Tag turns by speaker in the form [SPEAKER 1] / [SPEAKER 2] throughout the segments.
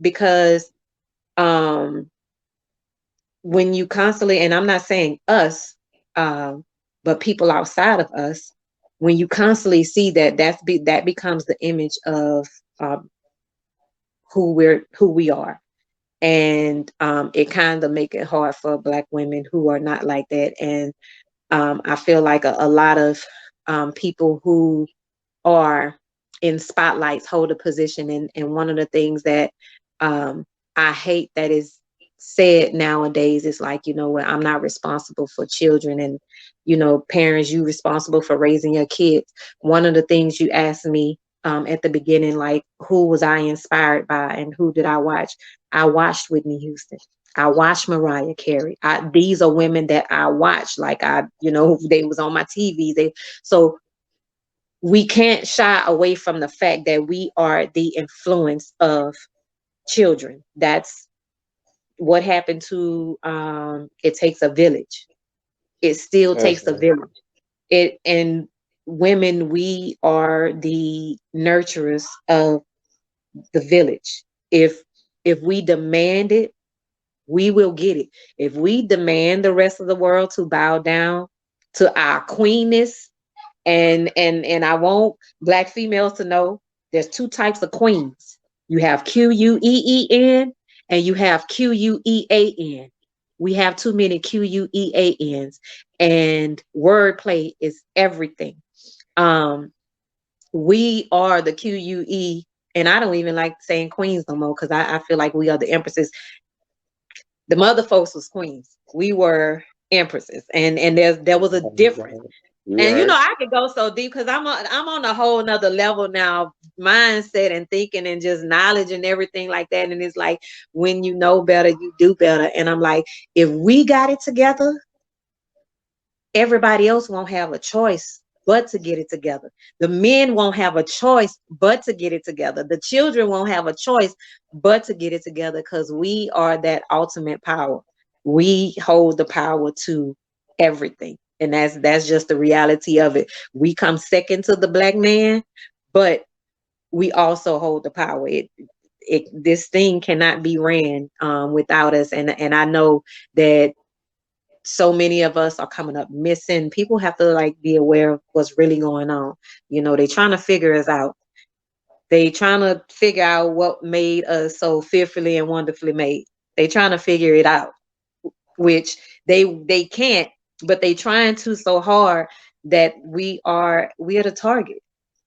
[SPEAKER 1] because um when you constantly, and I'm not saying us, but people outside of us, when you constantly see that, that becomes the image of um, who we are. And it kind of make it hard for Black women who are not like that. And I feel like a lot of people who are in spotlights hold a position. And one of the things that um, I hate that is said nowadays is like, well, I'm not responsible for children, and parents, you responsible for raising your kids. One of the things you asked me at the beginning, like, who was I inspired by and who did I watch? I watched Whitney Houston. I watched Mariah Carey. These are women that I watched. Like, they was on my TV. So we can't shy away from the fact that we are the influence of children. That's what happened to It Takes a Village. It still takes a
[SPEAKER 2] Absolutely.
[SPEAKER 1] village. It and women, we are the nurturers of the village. If we demand it, we will get it. If we demand the rest of the world to bow down to our queenness, and I want Black females to know there's two types of queens. You have QUEEN and you have QUEAN. We have too many QUEANs, and wordplay is everything. Um, we are the QUE, and I don't even like saying queens no more because I feel like we are the empresses. The mother folks was queens. We were empresses, and there was a difference.
[SPEAKER 2] You
[SPEAKER 1] And
[SPEAKER 2] right.
[SPEAKER 1] I could go so deep because I'm on a whole nother level now, mindset and thinking and just knowledge and everything like that. And it's like, when you know better, you do better. And I'm like, if we got it together, everybody else won't have a choice but to get it together. The men won't have a choice but to get it together. The children won't have a choice but to get it together, because we are that ultimate power. We hold the power to everything. And that's just the reality of it. We come second to the Black man, but we also hold the power. This thing cannot be ran without us. And I know that so many of us are coming up missing. People have to like be aware of what's really going on. They trying to figure us out. They trying to figure out what made us so fearfully and wonderfully made. They trying to figure it out, which they can't, but they trying to so hard that we are the target.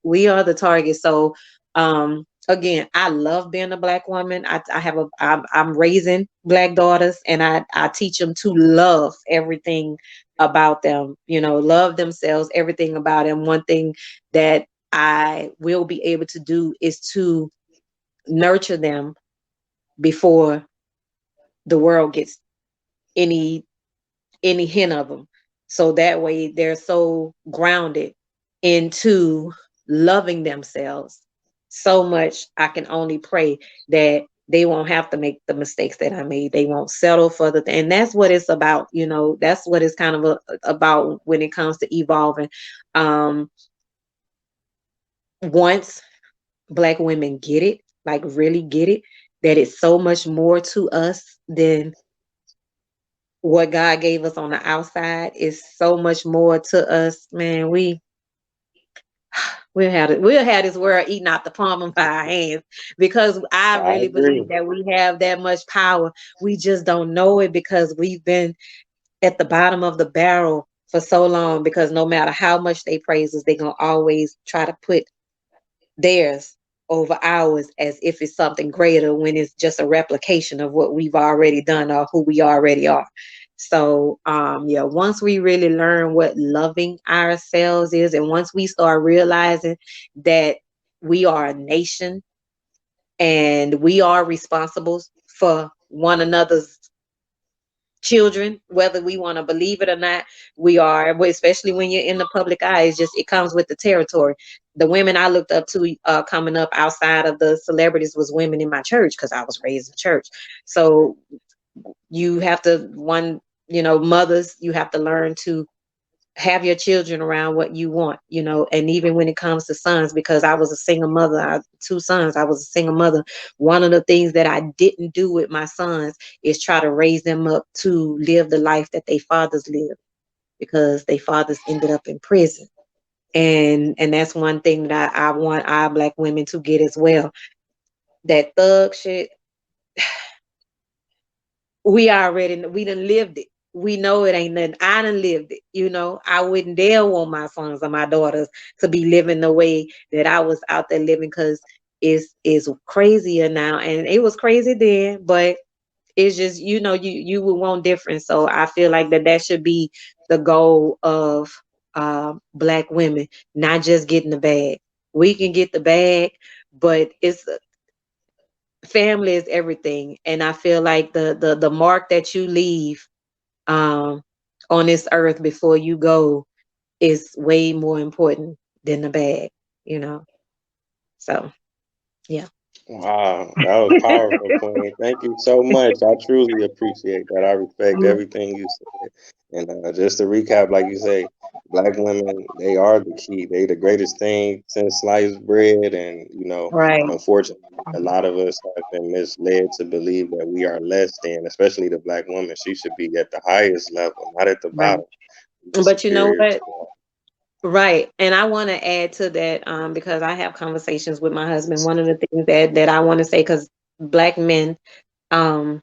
[SPEAKER 1] We are the target. So again, I love being a Black woman. I'm raising Black daughters, and I teach them to love everything about them, love themselves, everything about them. One thing that I will be able to do is to nurture them before the world gets any hint of them. So that way they're so grounded into loving themselves so much. I can only pray that they won't have to make the mistakes that I made. They won't settle for and that's what it's about. That's what it's kind of about when it comes to evolving. Um, Once Black women get it, like really get it, that it's so much more to us than what God gave us on the outside. Is so much more to us, man. We'll have this world eating out the palm of our hands, because I
[SPEAKER 2] I
[SPEAKER 1] really
[SPEAKER 2] agree.
[SPEAKER 1] believe that we have that much power. We just don't know it because we've been at the bottom of the barrel for so long, because no matter how much they praise us, they're gonna always try to put theirs over ours as if it's something greater, when it's just a replication of what we've already done or who we already are. So yeah, once we really learn what loving ourselves is, and once we start realizing that we are a nation and we are responsible for one another's children, whether we want to believe it or not, we are. Especially when you're in the public eye, it comes with the territory. The women I looked up to coming up outside of the celebrities was women in my church, because I was raised in church. So you have to, mothers, you have to learn to have your children around what you want, you know. And even when it comes to sons, because I was a single mother, two sons, I was a single mother. One of the things that I didn't do with my sons is try to raise them up to live the life that they fathers lived, because they fathers ended up in prison. And that's one thing that I want our black women to get as well. That thug shit, we done lived it. We know it ain't nothing. I done lived it. You know, I wouldn't dare want my sons or my daughters to be living the way that I was out there living, because it's crazier now. And it was crazy then, but it's just, you know, you would want different. So I feel like that should be the goal of black women, not just getting the bag. We can get the bag, but it's family is everything. And I feel like the mark that you leave um on this earth before you go is way more important than the bag, you know. So yeah.
[SPEAKER 2] Wow, that was powerful, Queen. Thank you so much. I truly appreciate that. I respect
[SPEAKER 1] Mhm.
[SPEAKER 2] everything you said. And just to recap, like you say, black women, they are the key. They the greatest thing since sliced bread. And,
[SPEAKER 1] Right.
[SPEAKER 2] unfortunately, a lot of us have been misled to believe that we are less than, especially the black woman. She should be at the highest level, not at the
[SPEAKER 1] Right.
[SPEAKER 2] bottom. She's
[SPEAKER 1] But you know
[SPEAKER 2] superior to
[SPEAKER 1] what?
[SPEAKER 2] all.
[SPEAKER 1] Right. And I want to add to that, because I have conversations with my husband. One of the things that I want to say, because black men, um,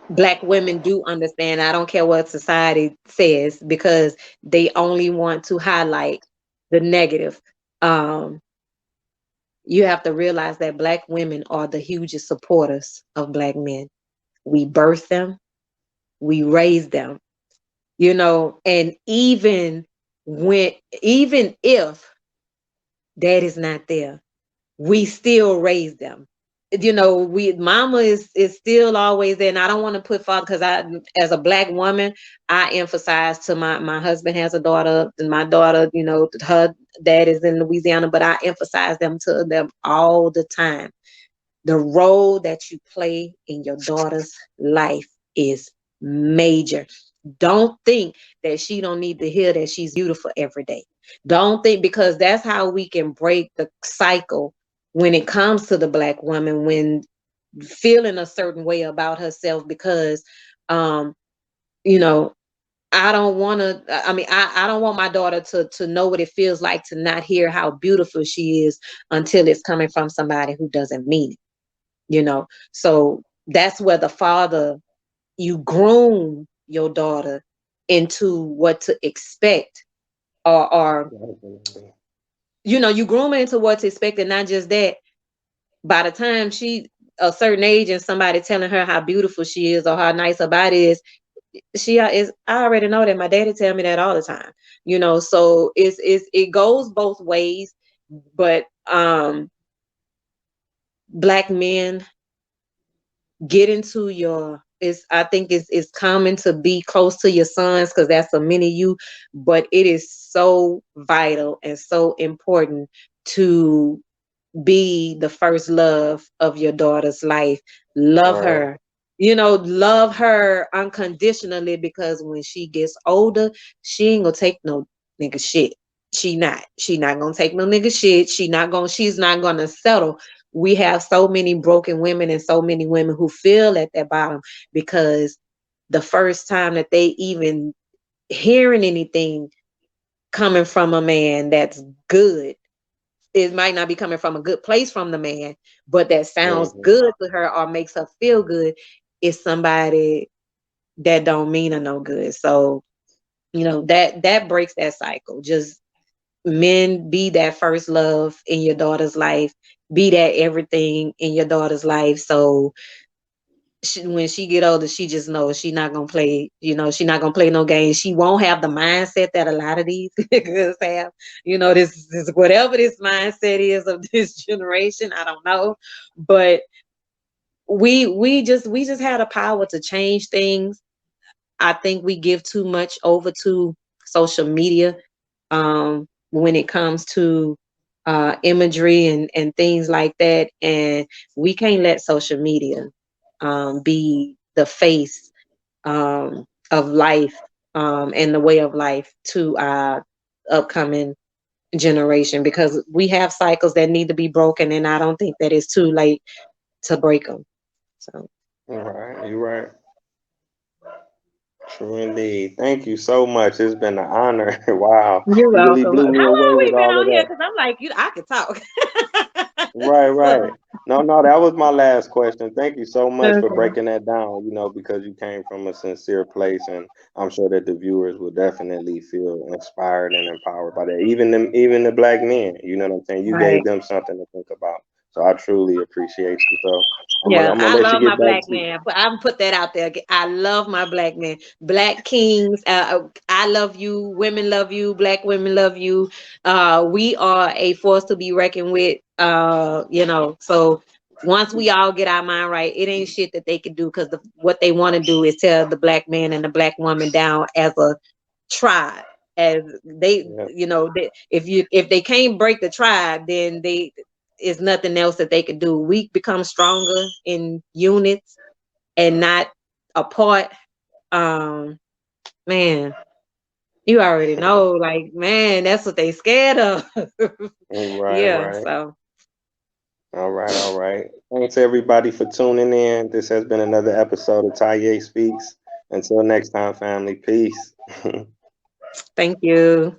[SPEAKER 1] black women do understand. I don't care what society says, because they only want to highlight the negative. Um, you have to realize that black women are the hugest supporters of black men. We birth them, we raise them, you know, and when, even if dad is not there, we still raise them. You know, we mama is still always there. And I don't want to put father, because I, as a black woman, I emphasize to my husband has a daughter, and my daughter, you know, her dad is in Louisiana, but I emphasize them to them all the time. The role that you play in your daughter's life is major. Don't think that she don't need to hear that she's beautiful every day. Don't think, because that's how we can break the cycle when it comes to the black woman, when feeling a certain way about herself, because um you know, I don't want to, I mean, I don't want my daughter to know what it feels like to not hear how beautiful she is until it's coming from somebody who doesn't mean it, you know. So that's where the father, you groom your daughter into what to expect, or
[SPEAKER 2] Definitely.
[SPEAKER 1] you know, you groom her into what to expect. And not just that, by the time she a certain age and somebody telling her how beautiful she is or how nice her body is, I already know that my daddy tell me that all the time, you know. So it goes both ways. But black men, get into your, it's, I think it's common to be close to your sons, because that's a mini you, but it is so vital and so important to be the first love of your daughter's life. Love
[SPEAKER 2] Right.
[SPEAKER 1] her, you know, love her unconditionally, because when she gets older, she ain't gonna take no nigga shit. She not gonna take no nigga shit. She's not gonna settle. We have so many broken women and so many women who feel at that bottom, because the first time that they even hearing anything coming from a man that's good, it might not be coming from a good place from the man, but that sounds
[SPEAKER 2] Hmm.
[SPEAKER 1] good to her or makes her feel good, is somebody that don't mean her no good. So, you know, that breaks that cycle. Just men, be that first love in your daughter's life, be that everything in your daughter's life. So when she get older, she just knows she not gonna play, you know, she not gonna play no games. She won't have the mindset that a lot of these niggas have. You know, this whatever this mindset is of this generation, I don't know. But we just had a power to change things. I think we give too much over to social media, when it comes to imagery and things like that. And we can't let social media be the face of life. and the way of life to our upcoming generation, because we have cycles that need to be broken, and I don't think that it's too late to break them. So
[SPEAKER 2] All right, you're right. True indeed. Thank you so much. It's been an honor. Wow.
[SPEAKER 1] you're
[SPEAKER 2] You really
[SPEAKER 1] welcome.
[SPEAKER 2] blew me
[SPEAKER 1] How
[SPEAKER 2] away
[SPEAKER 1] long we
[SPEAKER 2] with
[SPEAKER 1] been
[SPEAKER 2] all of
[SPEAKER 1] on here?
[SPEAKER 2] that.
[SPEAKER 1] Because I'm like, I could talk.
[SPEAKER 2] Right,
[SPEAKER 1] So,
[SPEAKER 2] right. No, no, that was my last question. Thank you so much for
[SPEAKER 1] okay.
[SPEAKER 2] breaking that down, because you came from a sincere place, and I'm sure that the viewers will definitely feel inspired and empowered by that. Even the black men, you know what I'm saying? You gave
[SPEAKER 1] Right.
[SPEAKER 2] them something to think about. So I truly appreciate you. So
[SPEAKER 1] Yeah,
[SPEAKER 2] I'm gonna
[SPEAKER 1] I
[SPEAKER 2] let you
[SPEAKER 1] love my
[SPEAKER 2] get back
[SPEAKER 1] black
[SPEAKER 2] to.
[SPEAKER 1] man. But I'm put that out there. I love my black men, black kings. I love you. Women love you. Black women love you. We are a force to be reckoned with. So once we all get our mind right, it ain't shit that they can do, because what they want to do is tear the black man and the black woman down as a tribe. As they,
[SPEAKER 2] Yeah.
[SPEAKER 1] if they can't break the tribe, then they is nothing else that they could do. We become stronger in units and not apart. Um, Man, you already know, like, man, that's what they scared of.
[SPEAKER 2] Right,
[SPEAKER 1] Yeah,
[SPEAKER 2] right.
[SPEAKER 1] so
[SPEAKER 2] All right, all right. Thanks everybody for tuning in. This has been another episode of Taye Speaks. Until next time, family. Peace.
[SPEAKER 1] thank you.